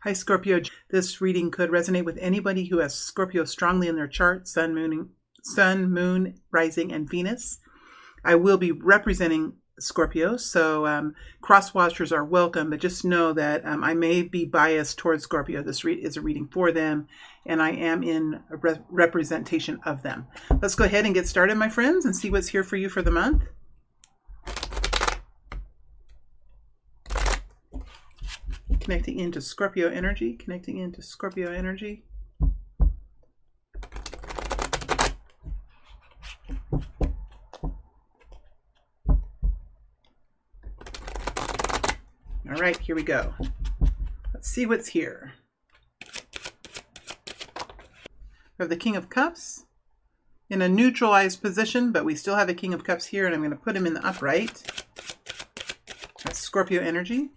Hi, Scorpio. This reading could resonate with anybody who has Scorpio strongly in their chart, sun, moon, rising, and Venus. I will be representing Scorpio, so cross-watchers are welcome, but just know that I may be biased towards Scorpio. This is a reading for them, and I am in a representation of them. Let's go ahead and get started, my friends, and see what's here for you for the month. Connecting into Scorpio energy, connecting into Scorpio energy. All right, here we go. Let's see what's here. We have the King of Cups in a neutralized position, but we still have a King of Cups here, and I'm going to put him in the upright. That's Scorpio energy.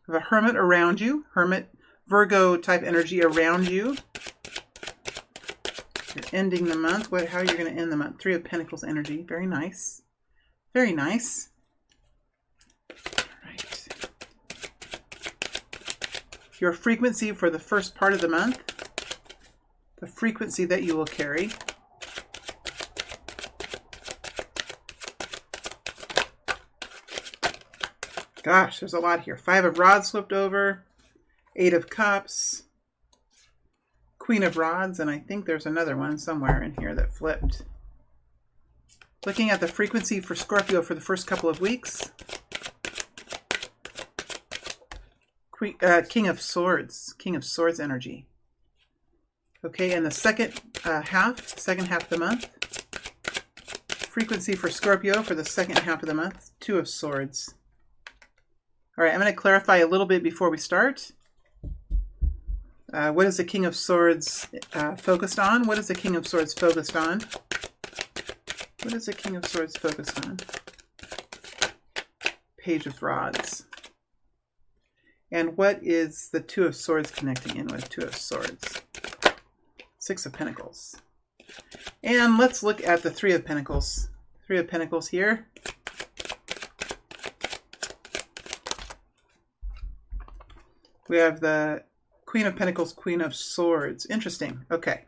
We have a Hermit around you, Hermit, Virgo type energy around you. You're ending the month. How are you going to end the month? Three of Pentacles energy. Very nice. Very nice. Your frequency for the first part of the month, the frequency that you will carry. Gosh, there's a lot here. Five of Rods flipped over, Eight of Cups, Queen of Rods, and I think there's another one somewhere in here that flipped. Looking at the frequency for Scorpio for the first couple of weeks. King of Swords energy. Okay, and the second half of the month. Frequency for Scorpio for the second half of the month, Two of Swords. All right, I'm going to clarify a little bit before we start. What is the King of Swords focused on? What is the King of Swords focused on? What is the King of Swords focused on? Page of Rods. And what is the Two of Swords connecting in with? Two of Swords. Six of Pentacles. And let's look at the Three of Pentacles. Three of Pentacles here. We have the Queen of Pentacles, Queen of Swords. Interesting. Okay.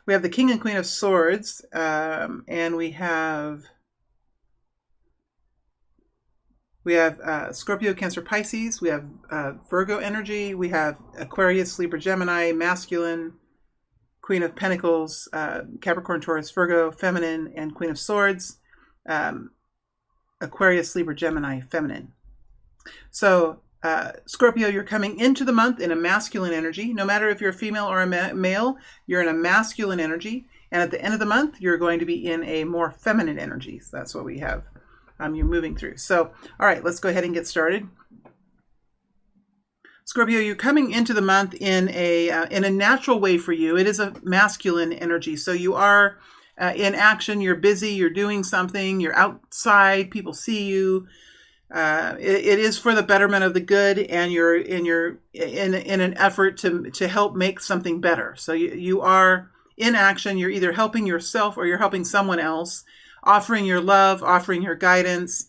We have the King and Queen of Swords. And we have Scorpio, Cancer, Pisces. We have Virgo energy. We have Aquarius, Libra, Gemini, masculine, Queen of Pentacles, Capricorn, Taurus, Virgo, feminine, and Queen of Swords. Aquarius, Libra, Gemini, feminine. So Scorpio, you're coming into the month in a masculine energy. No matter if you're a female or a male, you're in a masculine energy. And at the end of the month, you're going to be in a more feminine energy. So that's what we have. You're moving through. So, all right, let's go ahead and get started. Scorpio, you're coming into the month in a natural way for you. It is a masculine energy. So you are in action. You're busy. You're doing something. You're outside. People see you. It is for the betterment of the good, and you're in an effort to help make something better. So you are in action. You're either helping yourself or you're helping someone else. Offering your love, offering your guidance,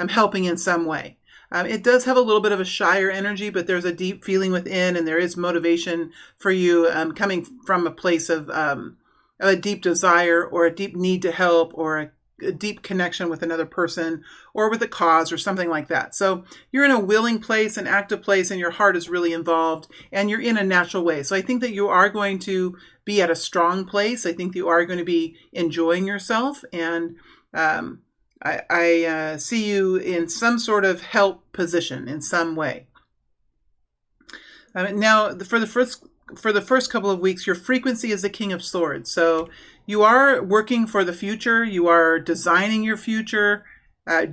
helping in some way. It does have a little bit of a shyer energy, but there's a deep feeling within, and there is motivation for you coming from a place of a deep desire or a deep need to help or a deep connection with another person or with a cause or something like that. So you're in a willing place, an active place, and your heart is really involved, and you're in a natural way. So I think that you are going to be at a strong place. I think you are going to be enjoying yourself, and I see you in some sort of help position in some way. Now, for the first couple of weeks, your frequency is the King of Swords. So you are working for the future. You are designing your future,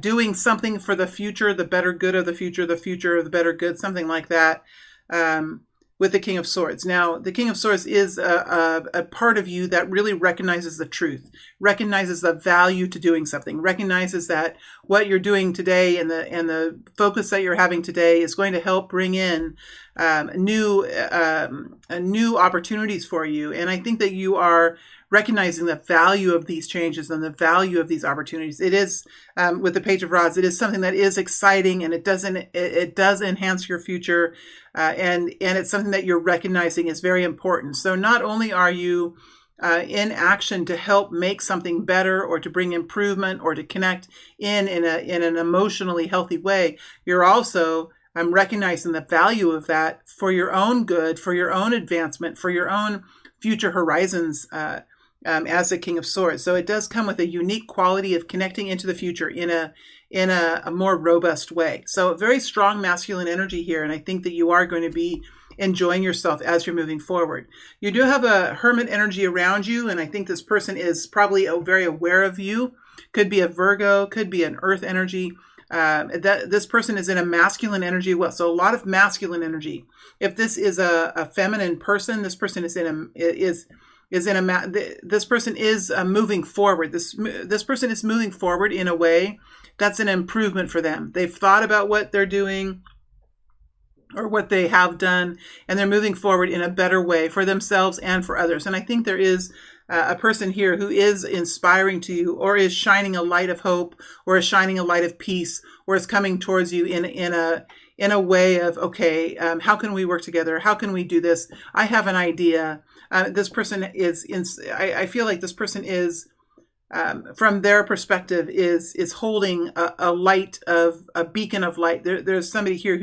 doing something for the future, the better good of the future of the better good, something like that. With the King of Swords. Now, the King of Swords is a part of you that really recognizes the truth, recognizes the value to doing something, recognizes that what you're doing today and the focus that you're having today is going to help bring in new opportunities for you. And I think that you are recognizing the value of these changes and the value of these opportunities. It is, with the Page of Rods, it is something that is exciting, and it does enhance your future, and it's something that you're recognizing is very important. So not only are you in action to help make something better, or to bring improvement, or to connect in an emotionally healthy way, you're also recognizing the value of that for your own good, for your own advancement, for your own future horizons as the King of Swords. So it does come with a unique quality of connecting into the future in a more robust way. So a very strong masculine energy here, and I think that you are going to be enjoying yourself as you're moving forward. You do have a Hermit energy around you, and I think this person is probably very aware of you. Could be a Virgo, could be an Earth energy. This person is in a masculine energy. Well, so a lot of masculine energy. If this is a feminine person, this person is this person is moving forward. This person is moving forward in a way that's an improvement for them. They've thought about what they're doing, or what they have done, and they're moving forward in a better way for themselves and for others. And I think there is a person here who is inspiring to you, or is shining a light of hope, or is shining a light of peace, or is coming towards you in a way of, okay, how can we work together? How can we do this? I have an idea. This person is, I feel like this person is, from their perspective, is holding a light of a beacon of light. There's somebody here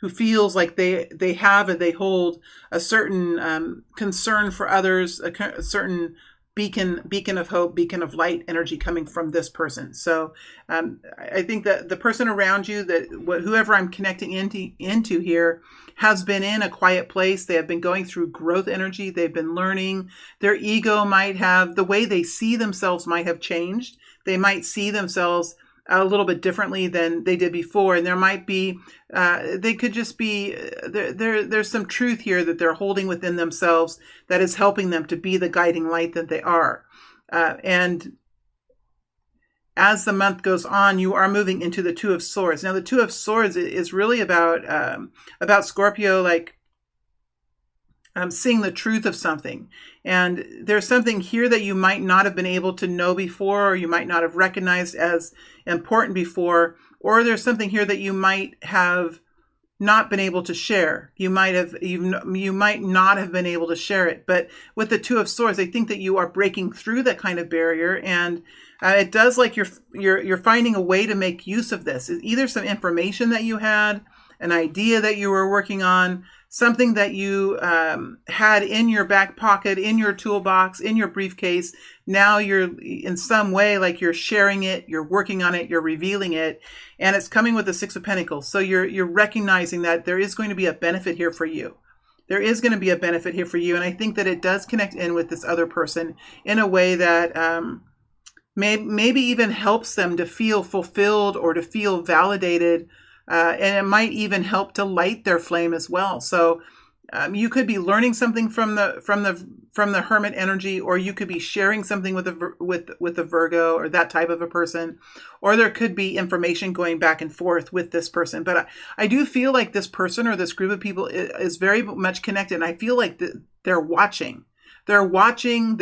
who feels like they have and they hold a certain concern for others, a certain beacon of hope, beacon of light energy coming from this person. So I think that the person around you, whoever I'm connecting into here, has been in a quiet place. They have been going through growth energy. They've been learning. Their ego might have, the way they see themselves might have changed. They might see themselves a little bit differently than they did before. And there might be, they could just be, there's some truth here that they're holding within themselves that is helping them to be the guiding light that they are. And as the month goes on, you are moving into the Two of Swords. Now, the Two of Swords is really about Scorpio, like, seeing the truth of something. And there's something here that you might not have been able to know before, or you might not have recognized as important before, or there's something here that you might have not been able to share. You might not have been able to share it. But with the Two of Swords, I think that you are breaking through that kind of barrier, and it does like you're finding a way to make use of this. It's either some information that you had, an idea that you were working on, something that you had in your back pocket, in your toolbox, in your briefcase. Now you're in some way, like, you're sharing it, you're working on it, you're revealing it, and it's coming with the Six of Pentacles. So you're recognizing that there is going to be a benefit here for you. There is going to be a benefit here for you, and I think that it does connect in with this other person in a way that maybe even helps them to feel fulfilled or to feel validated. And it might even help to light their flame as well. So you could be learning something from the Hermit energy, or you could be sharing something with a Virgo or that type of a person, or there could be information going back and forth with this person. But I do feel like this person or this group of people is very much connected. And I feel like they're watching. They're watching.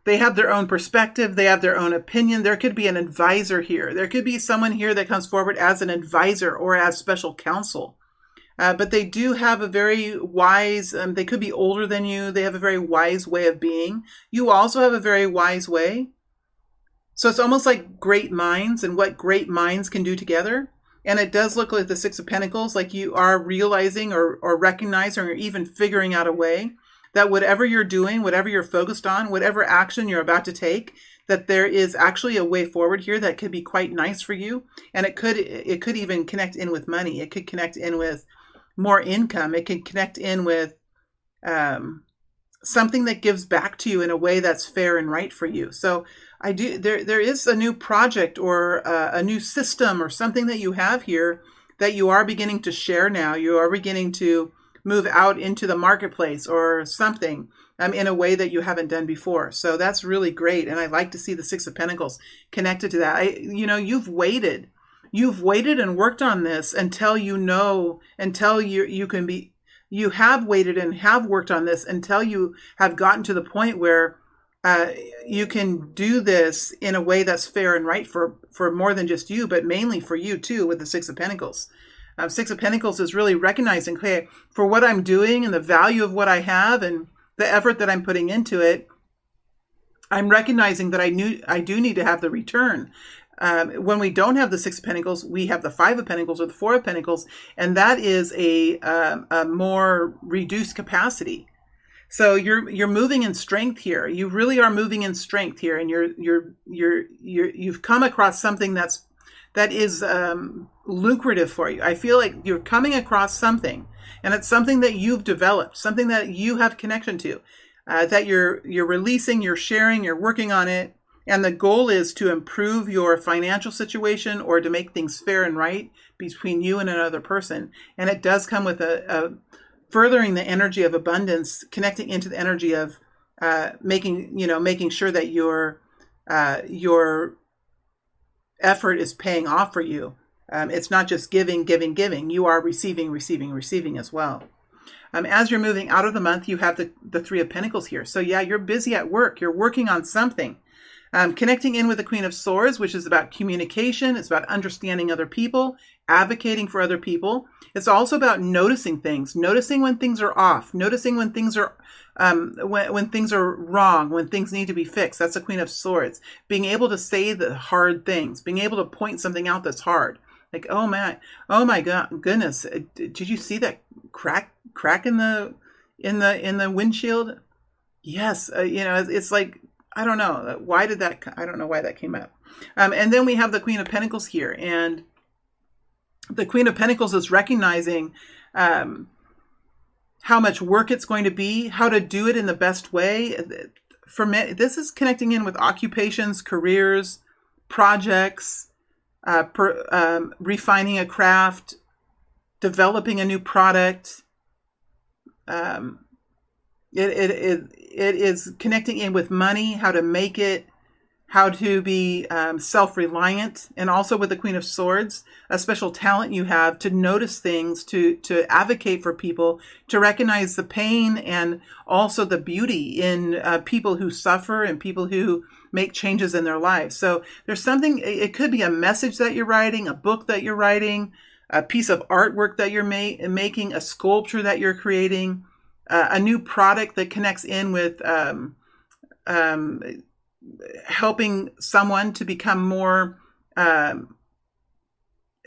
They have their own perspective. They have their own opinion. There could be an advisor here. There could be someone here that comes forward as an advisor or as special counsel. But they do have a very wise, they could be older than you. They have a very wise way of being. You also have a very wise way. So it's almost like great minds and what great minds can do together. And it does look like the Six of Pentacles, like you are realizing or recognizing or even figuring out a way that whatever you're doing, whatever you're focused on, whatever action you're about to take, that there is actually a way forward here that could be quite nice for you. And it could even connect in with money. It could connect in with more income. It could connect in with something that gives back to you in a way that's fair and right for you. So there is a new project or a new system or something that you have here that you are beginning to share now. You are beginning to move out into the marketplace or something in a way that you haven't done before. So that's really great. And I like to see the Six of Pentacles connected to that. You've waited and worked on this until you have waited and have worked on this until you have gotten to the point where you can do this in a way that's fair and right for more than just you, but mainly for you too, with the Six of Pentacles. Six of Pentacles is really recognizing, okay, for what I'm doing and the value of what I have and the effort that I'm putting into it, I'm recognizing that I do need to have the return. When we don't have the Six of Pentacles, we have the Five of Pentacles or the Four of Pentacles, and that is a more reduced capacity. So you're moving in strength here. You really are moving in strength here, and you've come across something that is lucrative for you. I feel like you're coming across something, and it's something that you've developed, something that you have connection to, that you're releasing, you're sharing, you're working on it, and the goal is to improve your financial situation or to make things fair and right between you and another person. And it does come with a furthering the energy of abundance, connecting into the energy of making sure that your effort is paying off for you. It's not just giving. You are receiving as well. As you're moving out of the month, you have the Three of Pentacles here. So yeah, you're busy at work. You're working on something. Connecting in with the Queen of Swords, which is about communication. It's about understanding other people, advocating for other people. It's also about noticing things, noticing when things are off, noticing when things are when things are wrong, when things need to be fixed. That's the Queen of Swords. Being able to say the hard things, being able to point something out that's hard. Like, oh my goodness, did you see that crack in the windshield? Yes, it's like, I don't know. I don't know why that came up. And then we have the Queen of Pentacles here. And the Queen of Pentacles is recognizing how much work it's going to be, how to do it in the best way. For me, this is connecting in with occupations, careers, projects, refining a craft, developing a new product. It is connecting in with money, how to make it, how to be self-reliant, and also with the Queen of Swords, a special talent you have to notice things, to advocate for people, to recognize the pain and also the beauty in people who suffer and people who make changes in their lives. So there's something, it could be a message that you're writing, a book that you're writing, a piece of artwork that you're making, a sculpture that you're creating, a new product that connects in with helping someone to become more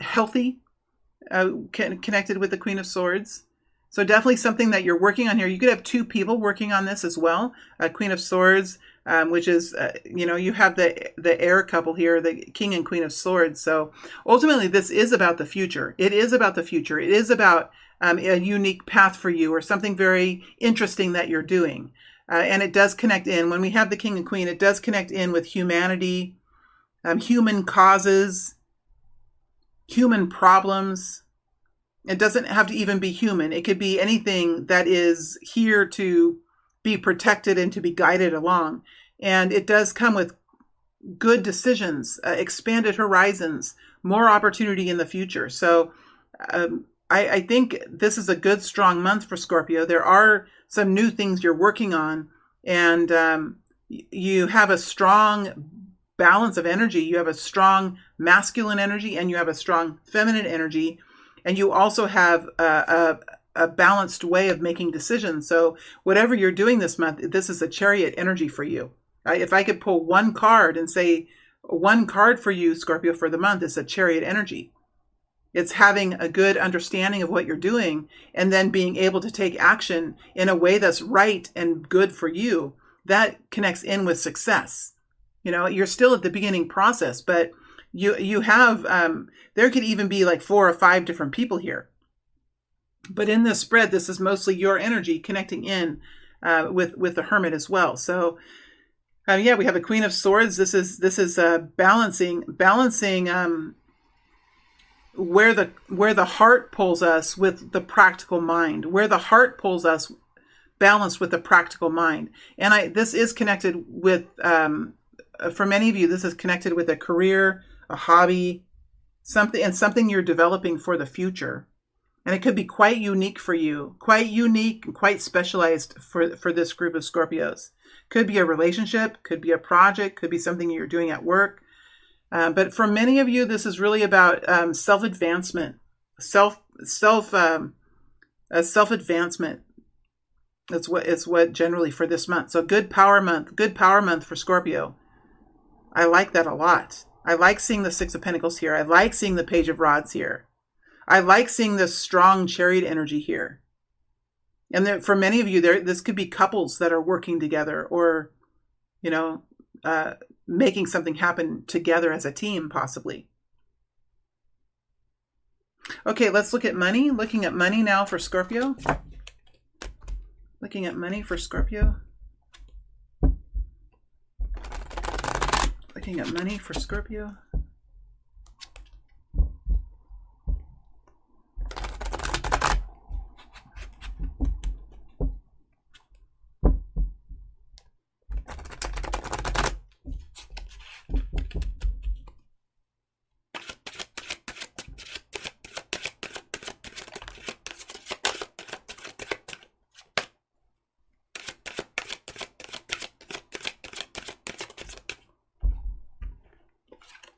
healthy, connected with the Queen of Swords. So definitely something that you're working on here. You could have two people working on this as well. Queen of Swords, which is, you have the air couple here, the King and Queen of Swords. So ultimately, this is about the future. It is about the future. It is about a unique path for you or something very interesting that you're doing. And it does connect in. When we have the King and Queen, it does connect in with humanity, human causes, human problems. It doesn't have to even be human. It could be anything that is here to be protected and to be guided along. And it does come with good decisions, expanded horizons, more opportunity in the future. So I think this is a good, strong month for Scorpio. There are some new things you're working on, and you have a strong balance of energy. You have a strong masculine energy, and you have a strong feminine energy, and you also have a balanced way of making decisions. So whatever you're doing this month, this is a Chariot energy for you. If I could pull one card and say one card for you, Scorpio, for the month, is a Chariot energy. It's having a good understanding of what you're doing and then being able to take action in a way that's right and good for you. That connects in with success. You're still at the beginning process, but you have, there could even be like 4 or 5 different people here. But in this spread, this is mostly your energy connecting in with the Hermit as well. So we have a Queen of Swords. This is balancing where the heart pulls us with the practical mind, where the heart pulls us balanced with the practical mind. And this is connected with, for many of you, this is connected with a career, a hobby, something you're developing for the future. And it could be quite unique for you, quite unique and quite specialized for this group of Scorpios. Could be a relationship, could be a project, could be something you're doing at work. But for many of you, this is really about self-advancement, self-advancement. It's what generally for this month. So good power month for Scorpio. I like that a lot. I like seeing the Six of Pentacles here. I like seeing the Page of Rods here. I like seeing this strong Chariot energy here. And for many of you, this could be couples that are working together, or, you know, making something happen together as a team, possibly. Okay, let's look at money. Looking at money now for Scorpio. Looking at money for Scorpio. Looking at money for Scorpio.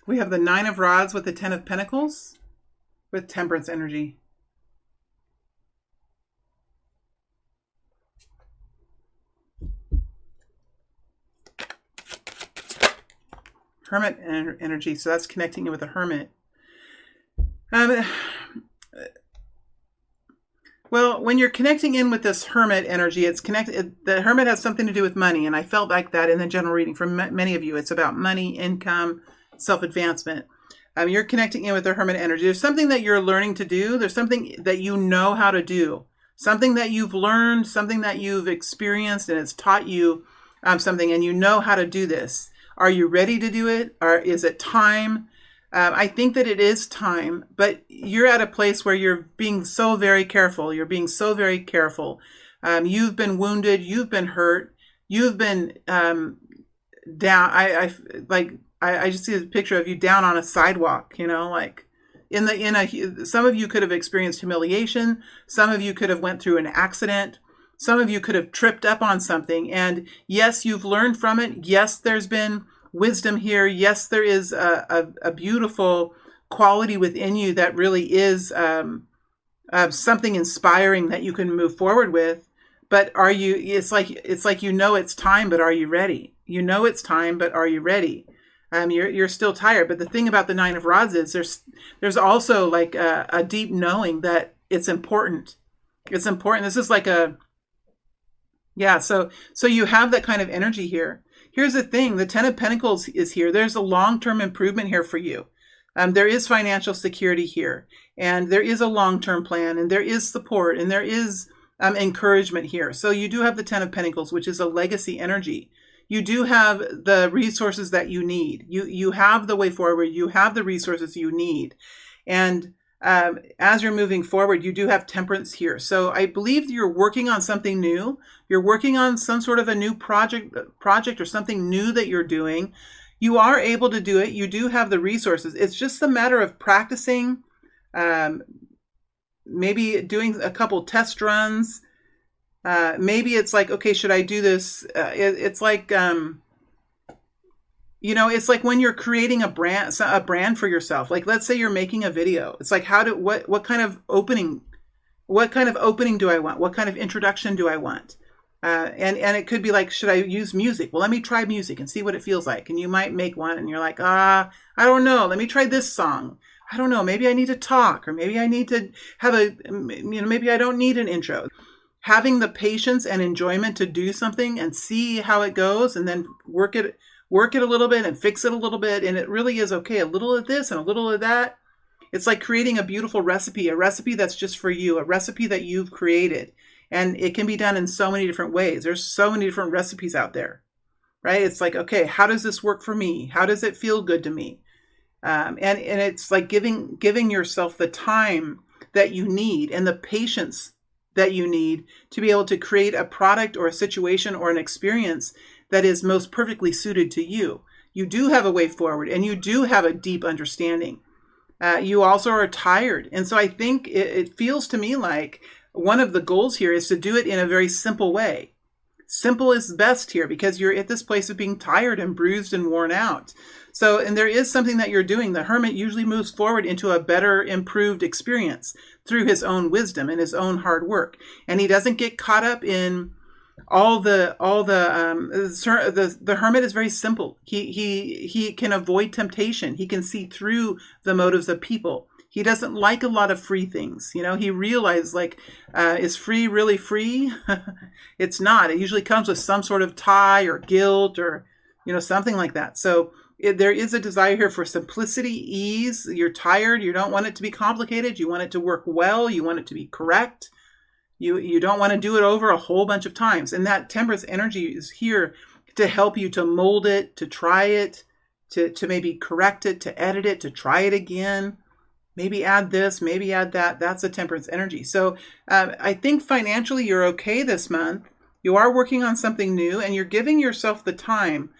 We have the Nine of Rods with the Ten of Pentacles with Temperance energy. Hermit energy, so that's connecting you with the Hermit. Well, when you're connecting in with this Hermit energy, it's connected. The Hermit has something to do with money, and I felt like that in the general reading from many of you. It's about money, income, self-advancement. You're connecting in with the Hermit energy. There's something that you're learning to do. There's something that you know how to do. Something that you've learned, something that you've experienced, and it's taught you something, and you know how to do this. Are you ready to do it? Or is it time? I think that it is time, but you're at a place where you're being so very careful. You're being so very careful. You've been wounded. You've been hurt. You've been down. I just see a picture of you down on a sidewalk, you know, like some of you could have experienced humiliation. Some of you could have went through an accident. Some of you could have tripped up on something. And yes, you've learned from it. Yes, there's been wisdom here. Yes, there is a beautiful quality within you that really is something inspiring that you can move forward with. But are you, it's like you know it's time, but are you ready? You know it's time, but are you ready? You're still tired. But the thing about the Nine of Rods is there's also like a deep knowing that it's important. It's important. This is like so you have that kind of energy here. Here's the thing. The Ten of Pentacles is here. There's a long-term improvement here for you. There is financial security here, and there is a long-term plan, and there is support, and there is encouragement here. So you do have the Ten of Pentacles, which is a legacy energy. You do have the resources that you need. You have the way forward. You have the resources you need. And as you're moving forward, you do have temperance here. So I believe you're working on something new. You're working on some sort of a new project or something new that you're doing. You are able to do it. You do have the resources. It's just a matter of practicing, maybe doing a couple test runs. Maybe it's like, okay, should I do this? It's like, you know, it's like when you're creating a brand for yourself. Like, let's say you're making a video. It's like, what kind of opening do I want? What kind of introduction do I want? And it could be like, should I use music? Well, let me try music and see what it feels like. And you might make one and you're like, I don't know. Let me try this song. I don't know. Maybe I need to talk, or maybe I need to have maybe I don't need an intro. Having the patience and enjoyment to do something and see how it goes, and then work it a little bit and fix it a little bit. And it really is okay. A little of this and a little of that. It's like creating a beautiful recipe, a recipe that's just for you, a recipe that you've created. And it can be done in so many different ways. There's so many different recipes out there, right? It's like, okay, how does this work for me? How does it feel good to me? And it's like giving yourself the time that you need and the patience that you need to be able to create a product or a situation or an experience that is most perfectly suited to you. You do have a way forward, and you do have a deep understanding. You also are tired. And so I think it feels to me like one of the goals here is to do it in a very simple way. Simple is best here because you're at this place of being tired and bruised and worn out. So, and there is something that you're doing. The hermit usually moves forward into a better, improved experience through his own wisdom and his own hard work. And he doesn't get caught up in the hermit is very simple. He can avoid temptation. He can see through the motives of people. He doesn't like a lot of free things. You know, he realized is free really free? It's not. It usually comes with some sort of tie or guilt or, something like that. So there is a desire here for simplicity, ease. You're tired. You don't want it to be complicated. You want it to work well. You want it to be correct. You don't want to do it over a whole bunch of times. And that Temperance energy is here to help you to mold it, to try it, to maybe correct it, to edit it, to try it again. Maybe add this, maybe add that. That's a Temperance energy. So I think financially you're okay this month. You are working on something new and you're giving yourself the time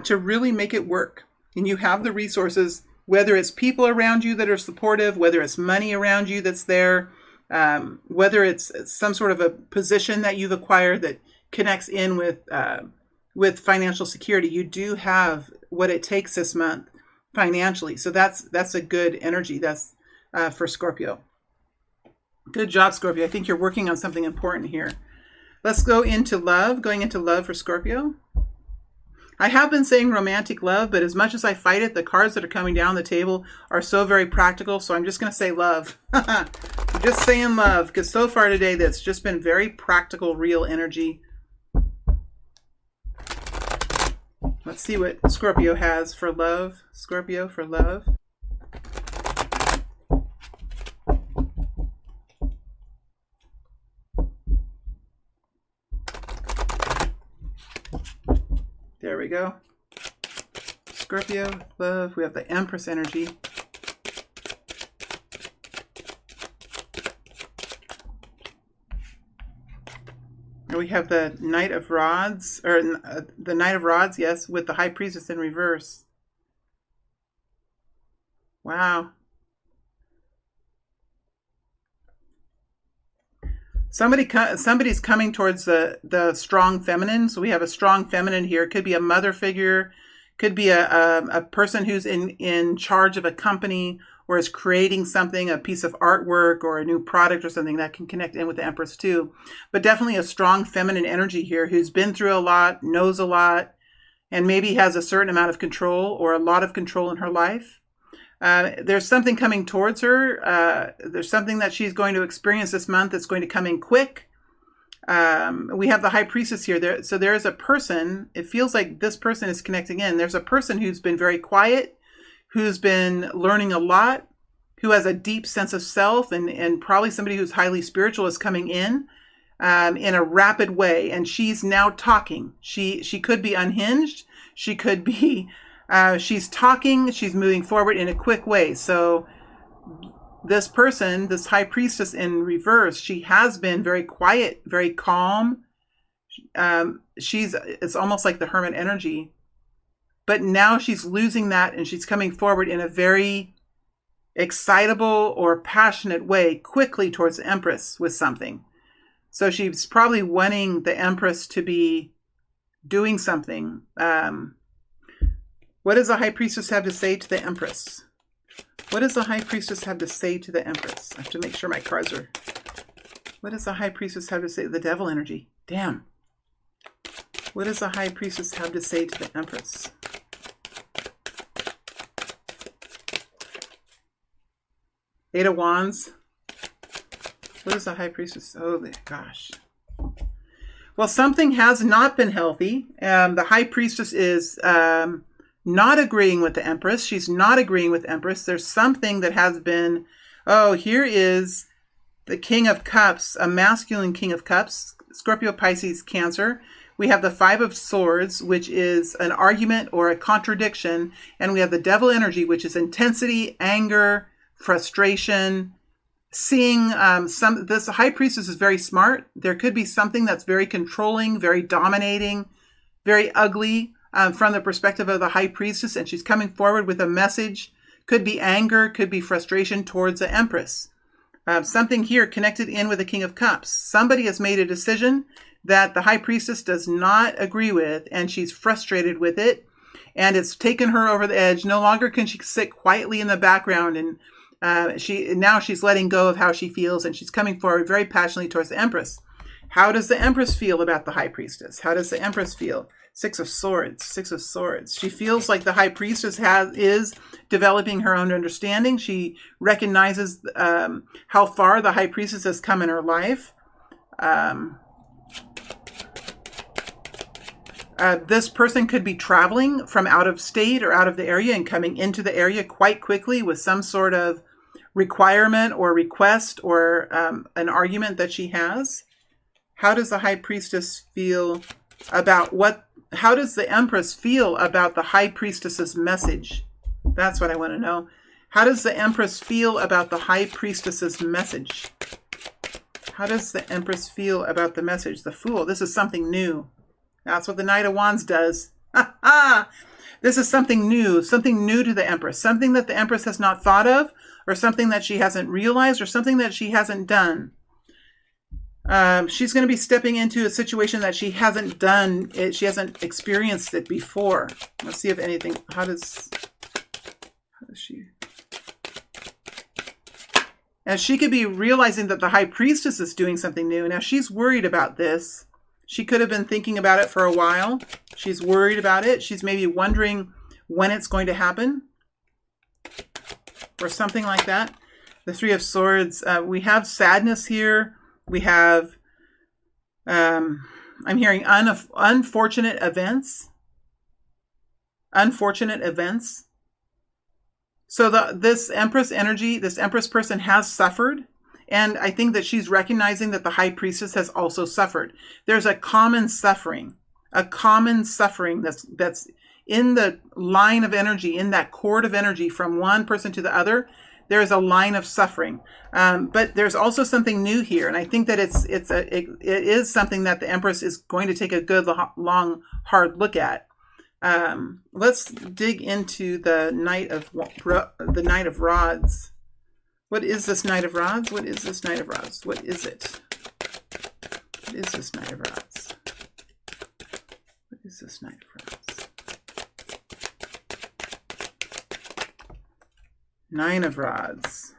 to really make it work. And you have the resources, whether it's people around you that are supportive, whether it's money around you that's there, whether it's some sort of a position that you've acquired that connects in with financial security. You do have what it takes this month financially. So that's a good energy. That's for Scorpio. Good job, Scorpio. I think you're working on something important here. Let's go into love. Going into love for Scorpio. I have been saying romantic love, but as much as I fight it, the cards that are coming down the table are so very practical. So I'm just going to say love. I'm just saying love because so far today, that's just been very practical, real energy. Let's see what Scorpio has for love. Scorpio for love. There we go. Scorpio, love. We have the Empress energy. And we have the Knight of Rods, or the Knight of Rods, yes, with the High Priestess in reverse. Wow. Somebody's coming towards the strong feminine. So we have a strong feminine here. It could be a mother figure, could be a person who's in charge of a company or is creating something, a piece of artwork or a new product or something that can connect in with the Empress too. But definitely a strong feminine energy here who's been through a lot, knows a lot, and maybe has a certain amount of control or a lot of control in her life. There's something coming towards her. There's something that she's going to experience this month that's going to come in quick. We have the High Priestess here. So there is a person, it feels like this person is connecting in. There's a person who's been very quiet, who's been learning a lot, who has a deep sense of self, and probably somebody who's highly spiritual is coming in a rapid way. And she's now talking. She could be unhinged. She could be... she's talking, she's moving forward in a quick way. So this person, this High Priestess in reverse, she has been very quiet, very calm. It's almost like the Hermit energy. But now she's losing that and she's coming forward in a very excitable or passionate way, quickly towards the Empress with something. So she's probably wanting the Empress to be doing something. What does the High Priestess have to say to the Empress? What does the High Priestess have to say to the Empress? I have to make sure my cards are... What does the High Priestess have to say? The Devil energy. Damn. What does the High Priestess have to say to the Empress? Eight of Wands. What is the High Priestess? Oh, gosh. Well, something has not been healthy. The High Priestess is... not agreeing with the Empress. She's not agreeing with Empress. There's something that has been, here is the King of Cups, a masculine King of Cups, Scorpio, Pisces, Cancer. We have the Five of Swords, which is an argument or a contradiction. And we have the Devil energy, which is intensity, anger, frustration, seeing this High Priestess is very smart. There could be something that's very controlling, very dominating, very ugly, from the perspective of the High Priestess, and she's coming forward with a message Could be anger, could be frustration towards the Empress. Something here connected in with the King of Cups. Somebody has made a decision that the High Priestess does not agree with, and she's frustrated with it, and it's taken her over the edge. No longer can she sit quietly in the background, and she's letting go of how she feels, and she's coming forward very passionately towards the Empress. How does the Empress feel about the High Priestess? How does the Empress feel? Six of Swords, Six of Swords. She feels like the High Priestess is developing her own understanding. She recognizes how far the High Priestess has come in her life. This person could be traveling from out of state or out of the area and coming into the area quite quickly with some sort of requirement or request or an argument that she has. How does the High Priestess feel about how does the Empress feel about the High Priestess's message? That's what I want to know. How does the Empress feel about the High Priestess's message? How does the Empress feel about the message? The Fool. This is something new. That's what the Knight of Wands does. This is something new to the Empress. Something that the Empress has not thought of, or something that she hasn't realized, or something that she hasn't done. She's going to be stepping into a situation that she hasn't done. She hasn't experienced it before. Let's see if anything. How does she? And she could be realizing that the High Priestess is doing something new. Now she's worried about this. She could have been thinking about it for a while. She's worried about it. She's maybe wondering when it's going to happen, or something like that. The Three of Swords. We have sadness here. We have, I'm hearing unfortunate events. Unfortunate events. So this Empress energy, this Empress person has suffered. And I think that she's recognizing that the High Priestess has also suffered. There's a common suffering that's in the line of energy, in that cord of energy from one person to the other. There is a line of suffering, but there's also something new here, and I think that it is something that the Empress is going to take a good, long, hard look at. Let's dig into the Knight of Rods. What is this Knight of Rods? What is this Knight of Rods? What is it? What is this Knight of Rods? What is this Knight of Rods? Nine of Rods.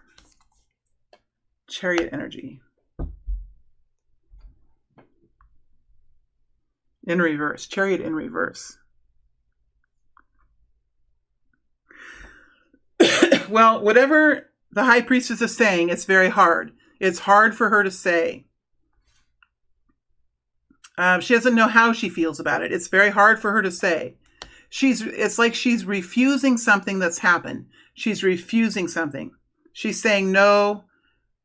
Chariot energy. In reverse. Chariot in reverse. Well, whatever the High Priestess is saying, it's very hard. It's hard for her to say. She doesn't know how she feels about it. It's very hard for her to say. It's like she's refusing something that's happened. She's refusing something. She's saying, no,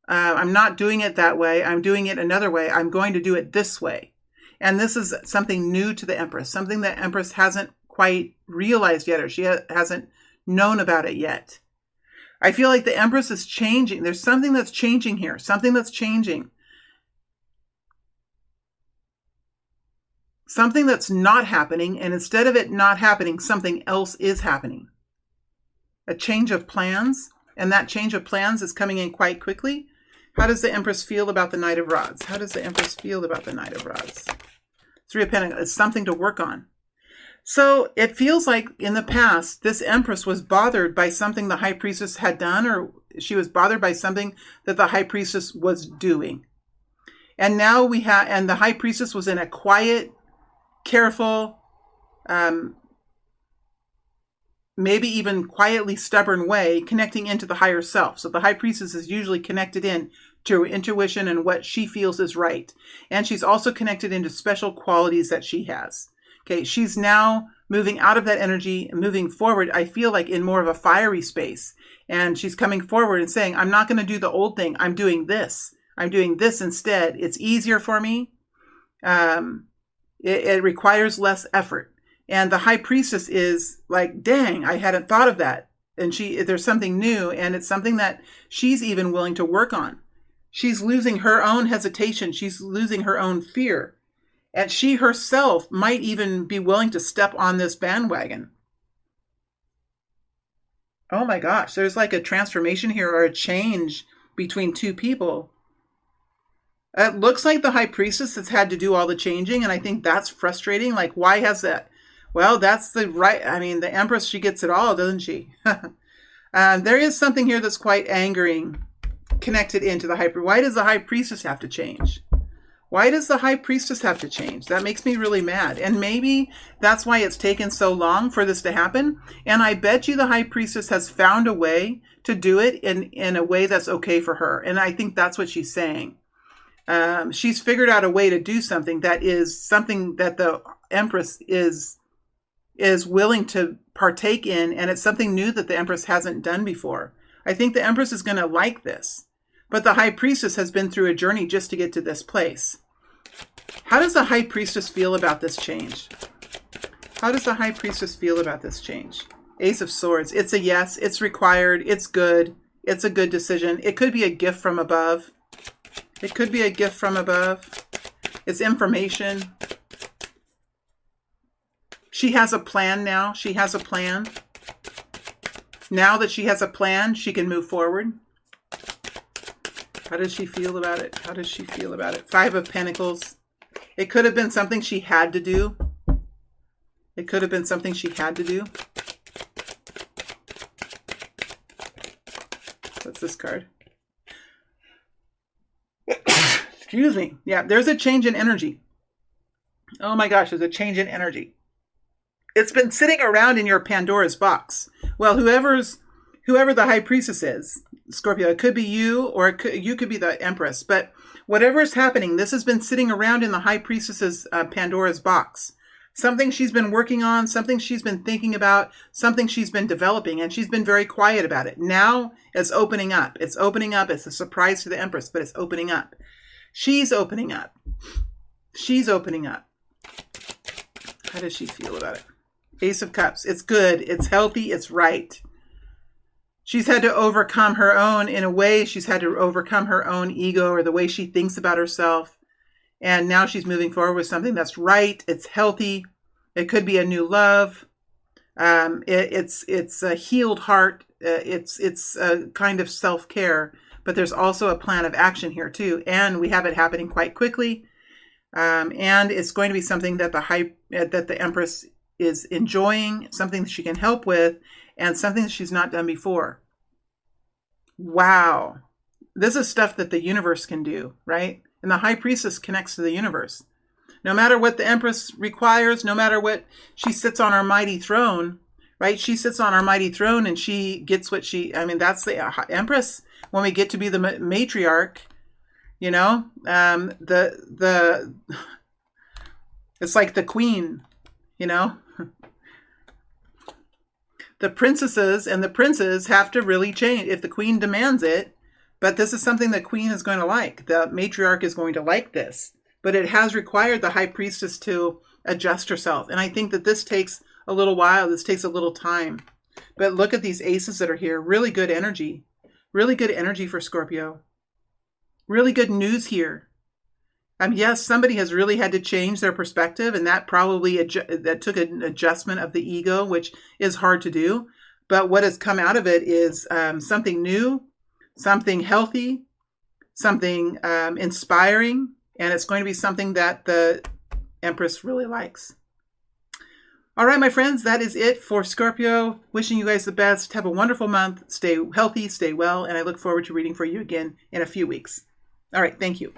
I'm not doing it that way. I'm doing it another way. I'm going to do it this way. And this is something new to the Empress, something that Empress hasn't quite realized yet, or she hasn't known about it yet. I feel like the Empress is changing. There's something that's changing here, something that's changing. Something that's not happening, and instead of it not happening, something else is happening. A change of plans, and that change of plans is coming in quite quickly. How does the Empress feel about the Knight of Rods? How does the Empress feel about the Knight of Rods? Three of Pentacles. It's something to work on. So it feels like in the past, this Empress was bothered by something the High Priestess had done, or she was bothered by something that the High Priestess was doing. And now and the High Priestess was in a quiet, careful, maybe even quietly stubborn way, connecting into the higher self. So the High Priestess is usually connected in to her intuition and what she feels is right. And she's also connected into special qualities that she has. Okay, she's now moving out of that energy and moving forward, I feel like, in more of a fiery space. And she's coming forward and saying, I'm not going to do the old thing. I'm doing this. I'm doing this instead. It's easier for me. It requires less effort. And the High Priestess is like, dang, I hadn't thought of that. And there's something new, and it's something that she's even willing to work on. She's losing her own hesitation. She's losing her own fear. And she herself might even be willing to step on this bandwagon. Oh my gosh, there's like a transformation here or a change between two people. It looks like the high priestess has had to do all the changing, and I think that's frustrating. Like, why has that? Well, that's the right. I mean, the Empress, she gets it all, doesn't she? There is something here that's quite angering connected into the high. Why does the high priestess have to change? Why does the high priestess have to change? That makes me really mad. And maybe that's why it's taken so long for this to happen. And I bet you the high priestess has found a way to do it in a way that's okay for her. And I think that's what she's saying. She's figured out a way to do something that is something that the Empress is willing to partake in. And it's something new that the Empress hasn't done before. I think the Empress is going to like this. But the high priestess has been through a journey just to get to this place. How does the high priestess feel about this change? How does the high priestess feel about this change? Ace of Swords. It's a yes. It's required. It's good. It's a good decision. It could be a gift from above. It could be a gift from above. It's information. She has a plan now. She has a plan. Now that she has a plan, she can move forward. How does she feel about it? How does she feel about it? Five of Pentacles. It could have been something she had to do. It could have been something she had to do. What's this card? Excuse me. Yeah, there's a change in energy. Oh my gosh, there's a change in energy. It's been sitting around in your Pandora's box. Well, whoever the high priestess is, Scorpio, it could be you or you could be the Empress. But whatever is happening, this has been sitting around in the high priestess's Pandora's box. Something she's been working on, something she's been thinking about, something she's been developing, and she's been very quiet about it. Now it's opening up. It's opening up. It's a surprise to the Empress, but it's opening up. She's opening up. She's opening up. How does she feel about it? Ace of Cups. It's good. It's healthy. It's right. She's had to overcome her own, in a way, she's had to overcome her own ego or the way she thinks about herself. And now she's moving forward with something that's right. It's healthy. It could be a new love. It's a healed heart. It's a kind of self-care. But there's also a plan of action here too. And we have it happening quite quickly. And it's going to be something that the Empress is enjoying, something that she can help with, and something that she's not done before. Wow. This is stuff that the universe can do, right? And the high priestess connects to the universe. No matter what the Empress requires, no matter what, she sits on our mighty throne, right? She sits on our mighty throne and she gets what that's the Empress. When we get to be the matriarch, you know, it's like the queen, you know. The princesses and the princes have to really change if the queen demands it. But this is something the queen is going to like. The matriarch is going to like this. But it has required the high priestess to adjust herself. And I think that this takes a little while. This takes a little time. But look at these aces that are here. Really good energy. Really good energy for Scorpio. Really good news here. Yes, somebody has really had to change their perspective, and that probably that took an adjustment of the ego, which is hard to do. But what has come out of it is something new, something healthy, something inspiring, and it's going to be something that the Empress really likes. All right, my friends, that is it for Scorpio. Wishing you guys the best. Have a wonderful month. Stay healthy, stay well, and I look forward to reading for you again in a few weeks. All right, thank you.